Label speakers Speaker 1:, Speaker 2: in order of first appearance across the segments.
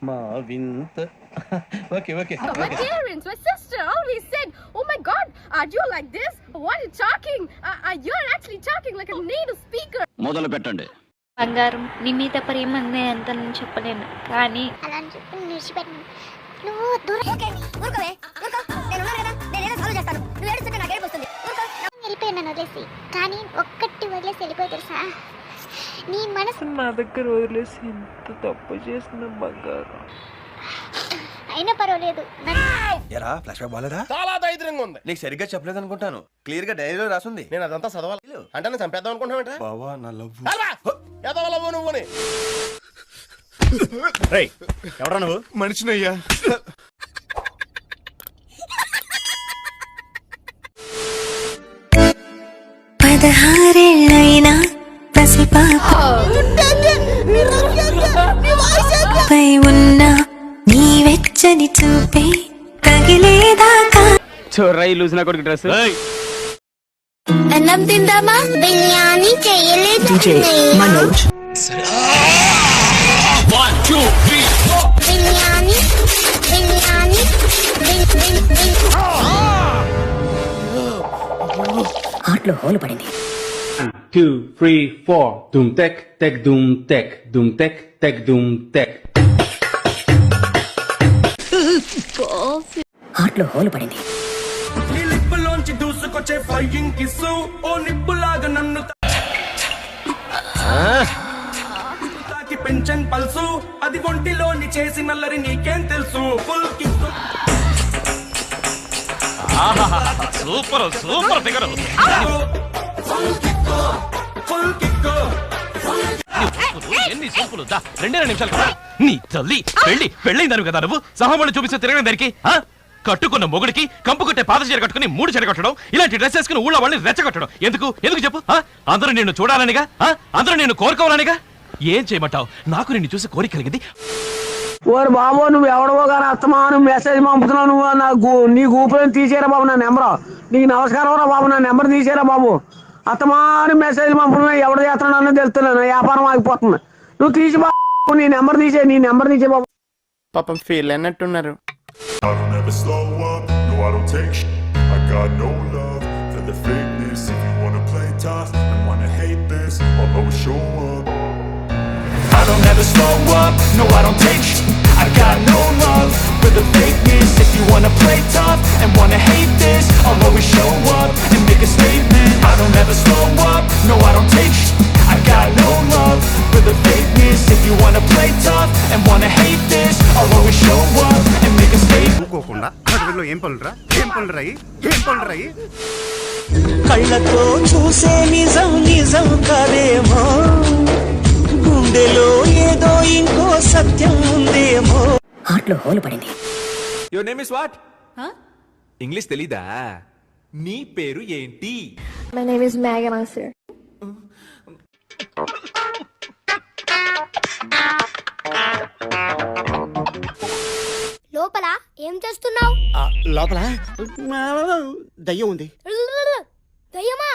Speaker 1: మా వింత okay okay
Speaker 2: My parents, my sister, all he said, oh my god, are you like this? What are you talking? You're actually talking like a native speaker.
Speaker 3: మొదలు పెట్టండి.
Speaker 4: బంగారం నీ మీద ప్రేమ ఉంది ఎంత నేను చెప్పలేను కానీ
Speaker 5: అలా అని చెప్పి నిలిచిపెట్టను నువ్వు దూరం వెళ్ళిపోయాను వదిలేసి కానీ ఒక్కటి వదిలేసి వెళ్ళిపోయి తెలుసా నీ మనసు
Speaker 6: నా దగ్గర వదిలేసి ఎంత తప్పు చేసిన బంగారం
Speaker 5: అయినా పర్వాలేదు
Speaker 7: ఎరా ఫ్లాష్ బ్యాక్ బాలేదా?
Speaker 8: చాలా దైద్యంగా ఉంది.
Speaker 7: నీకు సరిగ్గా చెప్పలేదు అనుకుంటాను. క్లియర్ గా డైరీలో రాసుంది.
Speaker 8: నేను అదంతా చదవాలి అంటే నేను చంపేద్దాం అనుకుంటున్నా.
Speaker 7: బావా నా లవ్
Speaker 8: ఎదవలవు నువ్వుని.
Speaker 7: ఎవరా నువ్వు?
Speaker 8: మనిషినయ్యా.
Speaker 9: పదహారేళ్ళైనా పసిపాపై ఉన్న నీ వెచ్చని చూపే తగిలేదాకా
Speaker 1: చోర్రై లూజ్ నా కొడుకు డ్రెస్
Speaker 5: అన్నం తిందామా బిర్యానీ చేయలేదు బిర్యానీ బిర్యానీ
Speaker 9: హార్ట్లో హోల్ పడింది
Speaker 10: 2 3 4 doom tek tek doom tek doom tek tek doom tek
Speaker 9: హార్ట్లో హోల్ పడింది
Speaker 8: నీ లిప్పులోంచి దూసుకొచ్చే ఫ్లయింగ్ కిస్సు ఓ నిప్పులాగా నన్ను తాకి పెంచన్ పల్సు అది ఒంటిలోని చేసి నల్లరి నీకేం తెలుసు full kick
Speaker 3: super super figure.
Speaker 8: Full kick
Speaker 3: ఎన్ని సూపులు 2 నిమిషాలు కదా నీ తల్లి పెళ్ళైందాను కదా నువ్వు సహాబులు చూపిస్తే తిరగడం దానికి కట్టుకున్న మొగుడికి కంపు కొట్టే పాత చీర కట్టుకుని 3 చీర కట్టడం ఇలాంటి డ్రెస్ వేసుకుని ఊళ్ళో వాళ్ళని రెచ్చగొట్టడం ఎందుకు చెప్పు అందరూ నిన్ను చూడాలనిగా అందరూ నిన్ను కోరుకోవాలనిగా ఏం చేయమంటావు నాకు నిన్ను చూసి కోరిక కలిగింది
Speaker 1: ఓరు బాబు నువ్వు ఎవడవో కానీ అత్తమాను మెసేజ్ పంపుతున్నావు నువ్వు నాకు నీ గూపులను తీసేరా బాబు నా నెంబర్ నీకు నమస్కారం రా బాబు నా నెంబర్ తీసేరా బాబు అత్తమాను మెసేజ్ పంపుతున్నా ఎవడు చేస్తున్నానో తెలుస్తున్నాను వ్యాపారం ఆగిపోతుంది నువ్వు తీసి బాబు నీ నెంబర్ తీసే బాబు
Speaker 8: పాపం feel అన్నట్టున్నారు.
Speaker 11: I don't ever slow up, no I don't take shit. I got no love for the fakeness. If you wanna play tough and wanna hate this, I'll always show up. I don't ever slow up, no I don't take shit. I got no love for the fakeness. If you wanna play tough and wanna hate this, I'll always show up and make a statement. I don't ever slow up, no I don't take shit. I got no love for the fakeness. If you wanna play tough and wanna hate this, I'll always show up and make a statement.
Speaker 7: ఏం పనులురా
Speaker 6: కళ్ళతో చూసే నిజం కాదేమో గుండెలో ఏదో ఇంకో సత్యం ఉందేమో
Speaker 9: హార్ట్లో హోల్ పడింది
Speaker 7: your name is what? English తెలీదా? నీ పేరు ఏంటి?
Speaker 2: My name is Megan, sir.
Speaker 5: లోపల ఏం చేస్తున్నావు
Speaker 8: లోపల దయ్యం ఉంది.
Speaker 5: దయ్యమా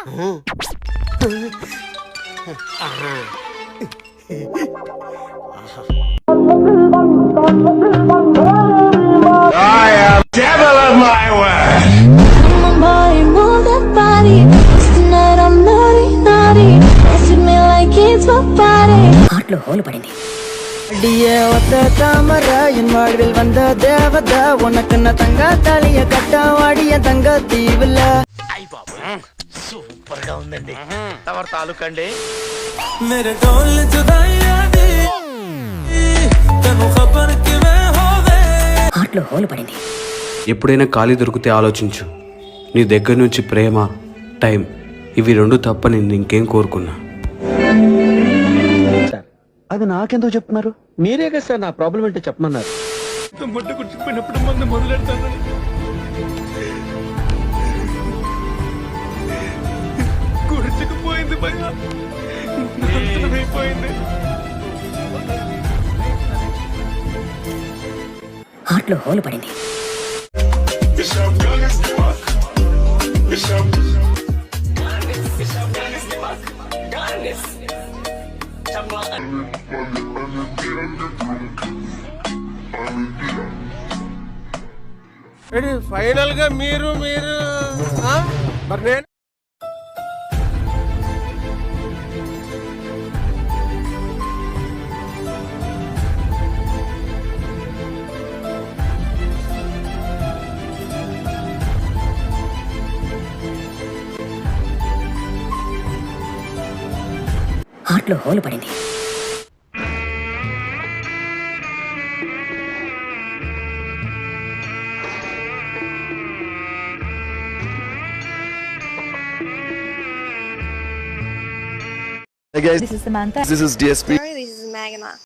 Speaker 11: Devil of my word.
Speaker 9: హార్ట్లో హోల్ పడింది
Speaker 6: தாமராயன் வாழ்வில் வந்த தேவதா உனக்கு தங்க தாலிய கட்ட வாடிய தங்க தீவுல
Speaker 8: సూపర్ గా ఉందండి. ఎవరి తాలూకండి?
Speaker 6: मेरे ढोल जुदाइयां दी तेनू खबर कि मैं होवे
Speaker 9: హార్ట్లో హోల్ పడింది
Speaker 10: ఎప్పుడైనా ఖాళీ దొరికితే ఆలోచించు నీ దగ్గర నుంచి ప్రేమ టైం ఇవి 2 తప్ప నేను ఇంకేం కోరుకున్నా.
Speaker 1: అది నాకెందుకు చెప్తున్నారు మీరే కదా సార్ నా ప్రాబ్లం ఏంటో చెప్పమన్నారు
Speaker 8: ముట్టు కుట్టుకుపోయినప్పుడు మందు మొదలెడతాను. గుర్తుకుపోయింది భయ అయిపోయింది.
Speaker 9: హార్ట్లో హోల్ పడింది
Speaker 8: ఫైనల్ గా మీరు మరి నేను
Speaker 9: హార్ట్లో హోల్ పడింది.
Speaker 12: Hey guys, this is Samantha. This is DSP.
Speaker 2: This is Magma.